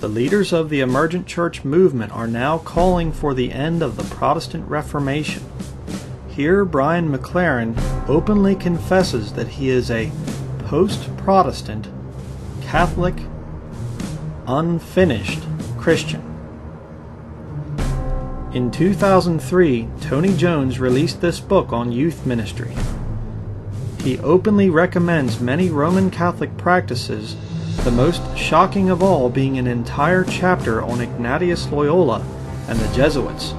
The leaders of the emergent church movement are now calling for the end of the Protestant Reformation. Here, Brian McLaren openly confesses that he is a post-Protestant, Catholic, unfinished Christian. In 2003, Tony Jones released this book on youth ministry. He openly recommends many Roman Catholic practices, the most shocking of all being an entire chapter on Ignatius Loyola and the Jesuits.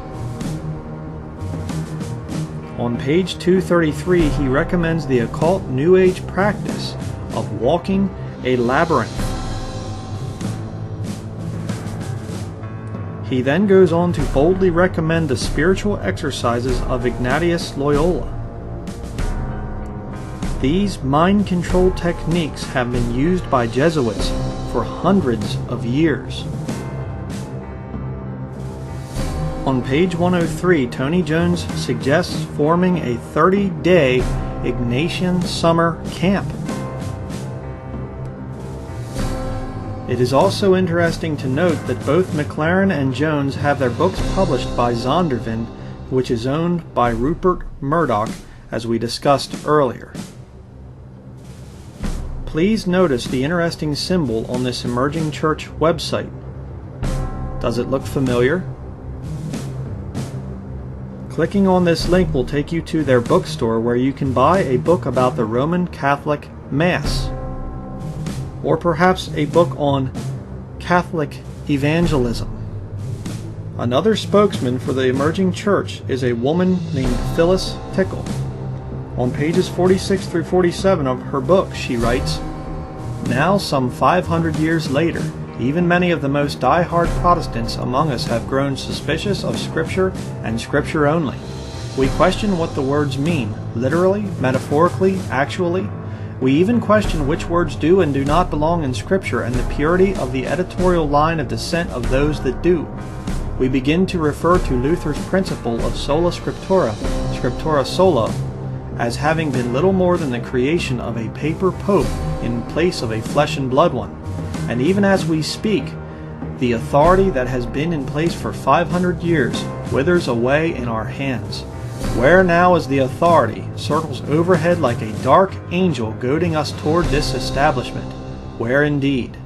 On page 233, he recommends the occult New Age practice of walking a labyrinth. He then goes on to boldly recommend the spiritual exercises of Ignatius Loyola. These mind control techniques have been used by Jesuits for hundreds of years. On page 103, Tony Jones suggests forming a 30-day Ignatian summer camp. It is also interesting to note that both McLaren and Jones have their books published by Zondervan, which is owned by Rupert Murdoch, as we discussed earlier. Please notice the interesting symbol on this emerging church website. Does it look familiar? Clicking on this link will take you to their bookstore where you can buy a book about the Roman Catholic Mass, or perhaps a book on Catholic evangelism. Another spokesman for the emerging church is a woman named Phyllis Tickle. On pages 46 through 47 of her book, she writes, "Now, some 500 years later, even many of the most die-hard Protestants among us have grown suspicious of Scripture and Scripture only. We question what the words mean, literally, metaphorically, actually. We even question which words do and do not belong in Scripture and the purity of the editorial line of descent of those that do. We begin to refer to Luther's principle of sola scriptura, scriptura sola, as having been little more than the creation of a paper pope in place of a flesh and blood one. And even as we speak, the authority that has been in place for 500 years withers away in our hands. Where now is the authority circles overhead like a dark angel goading us toward this establishment? Where indeed?"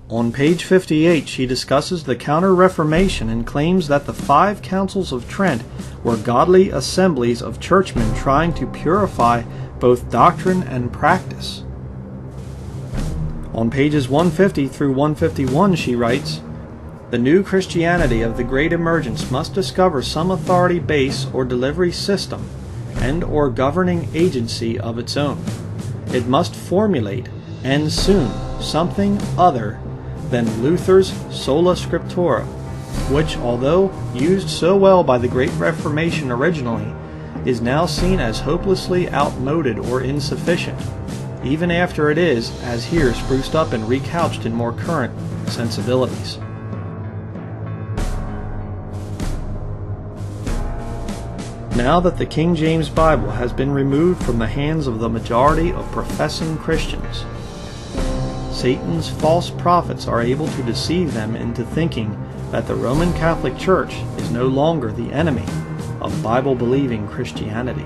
On page 58, she discusses the Counter-Reformation and claims that the 5 Councils of Trent were godly assemblies of churchmen trying to purify both doctrine and practice. On pages 150 through 151, she writes, "The new Christianity of the Great Emergence must discover some authority base or delivery system and or governing agency of its own. It must formulate, and soon, something other than Luther's sola scriptura, which, although used so well by the Great Reformation originally, is now seen as hopelessly outmoded or insufficient, even after it is, as here, spruced up and recouched in more current sensibilities." Now that the King James Bible has been removed from the hands of the majority of professing Christians, Satan's false prophets are able to deceive them into thinking that the Roman Catholic Church is no longer the enemy of Bible-believing Christianity.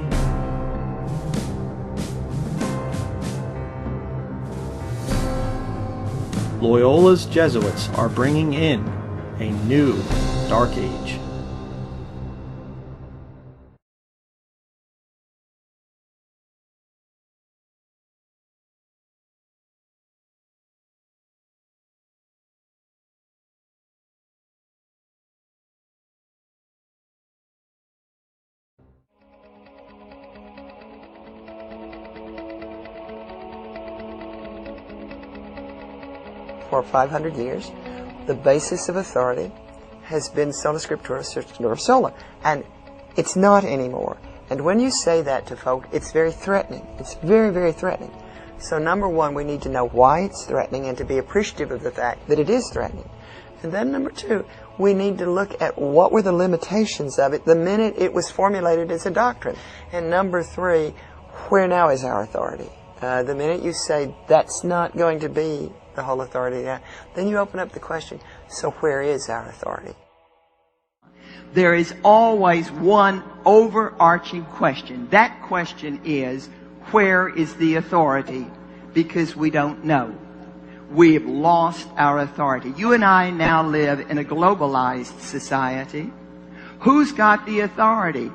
Loyola's Jesuits are bringing in a new Dark Age. For 500 years, the basis of authority has been sola scriptura, scriptura sola, and it's not anymore. And when you say that to folk, it's very threatening. It's very, very threatening. So number one, we need to know why it's threatening and to be appreciative of the fact that it is threatening. And then number two, we need to look at what were the limitations of it the minute it was formulated as a doctrine. And number three, where now is our authority? The minute you say that's not going to be the whole authority, then you open up the question, so where is our authority? There is always one overarching question. That question is, where is the authority? Because we don't know. We have lost our authority. You and I now live in a globalized society. Who's got the authority?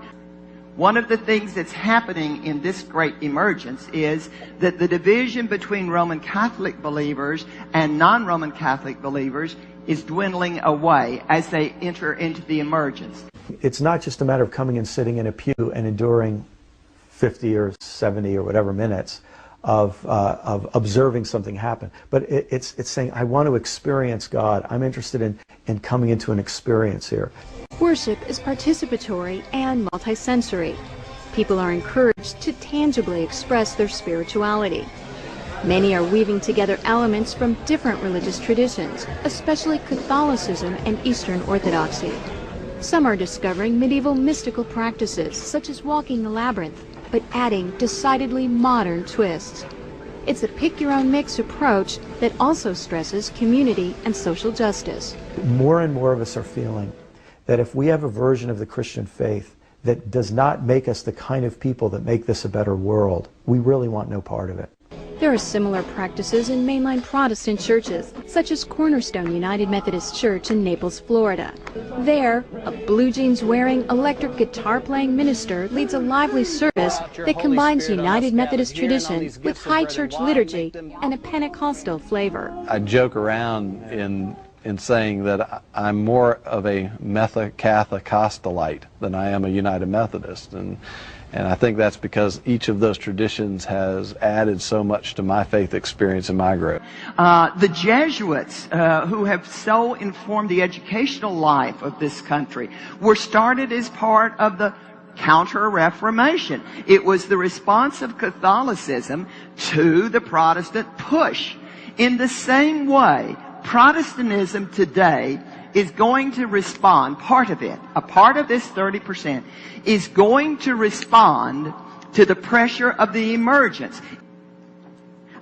One of the things that's happening in this great emergence is that the division between Roman Catholic believers and non-Roman Catholic believers is dwindling away as they enter into the emergence. It's not just a matter of coming and sitting in a pew and enduring 50 or 70 or whatever minutes of observing something happen, but it's saying, I want to experience God. I'm interested in coming into an experience here. Worship is participatory and multisensory. People are encouraged to tangibly express their spirituality. Many are weaving together elements from different religious traditions, especially Catholicism and Eastern Orthodoxy. Some are discovering medieval mystical practices, such as walking the labyrinth, but adding decidedly modern twists. It's a pick-your-own-mix approach that also stresses community and social justice. More and more of us are feeling that if we have a version of the Christian faith that does not make us the kind of people that make this a better world, we really want no part of it. There are similar practices in mainline Protestant churches, such as Cornerstone United Methodist Church in Naples, Florida. There, a blue jeans-wearing, electric guitar-playing minister leads a lively service that combines United Methodist tradition with high church liturgy and a Pentecostal flavor. I joke around in saying that I'm more of a Catholic-Costalite than I am a United Methodist, and I think that's because each of those traditions has added so much to my faith experience in my growth. The Jesuits, who have so informed the educational life of this country, were started as part of the Counter-Reformation. It was the response of Catholicism to the Protestant push. In the same way, Protestantism today is going to respond, part of it, a part of this 30%, is going to respond to the pressure of the emergence.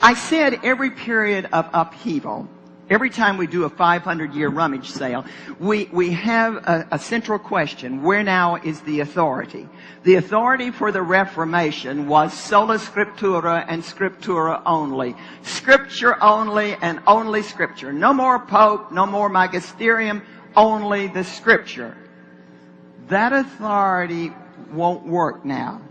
I said every period of upheaval, every time we do a 500-year rummage sale, we have a central question: where now is the authority? The authority for the Reformation was sola scriptura and scriptura only. Scripture only and only Scripture. No more Pope, no more magisterium, only the Scripture. That authority won't work now.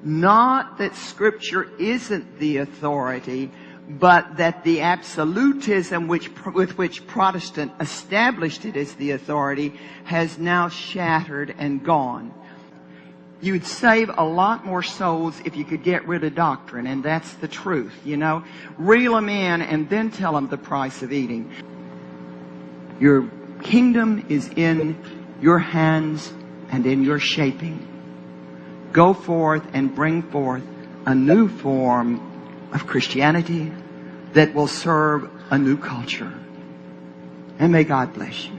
Not that Scripture isn't the authority, but that the absolutism with which Protestant established it as the authority has now shattered and gone. You'd save a lot more souls if you could get rid of doctrine, and that's the truth, you know. Reel them in and then tell them the price of eating. Your kingdom is in your hands and in your shaping. Go forth and bring forth a new form of Christianity that will serve a new culture. And may God bless you.